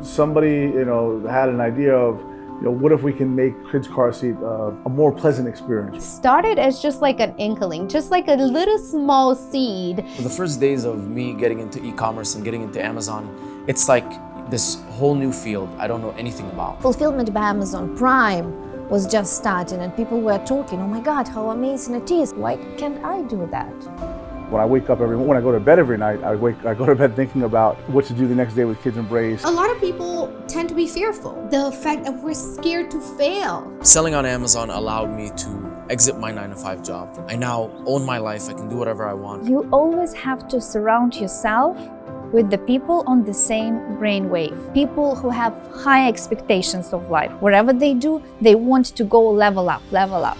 somebody, had an idea of, what if we can make kids' car seat a more pleasant experience? Started as just like an inkling, just like a little small seed. The first days of me getting into e-commerce and getting into Amazon, it's like this whole new field I don't know anything about. Fulfillment by Amazon Prime was just starting and people were talking, oh my God, how amazing it is. Why can't I do that? When I wake up when I go to bed every night, I go to bed thinking about what to do the next day with Kids Embrace. A lot of people tend to be fearful. The fact that we're scared to fail. Selling on Amazon allowed me to exit my 9-to-5 job. I now own my life. I can do whatever I want. You always have to surround yourself with the people on the same brainwave. People who have high expectations of life. Wherever they do, they want to go level up, level up.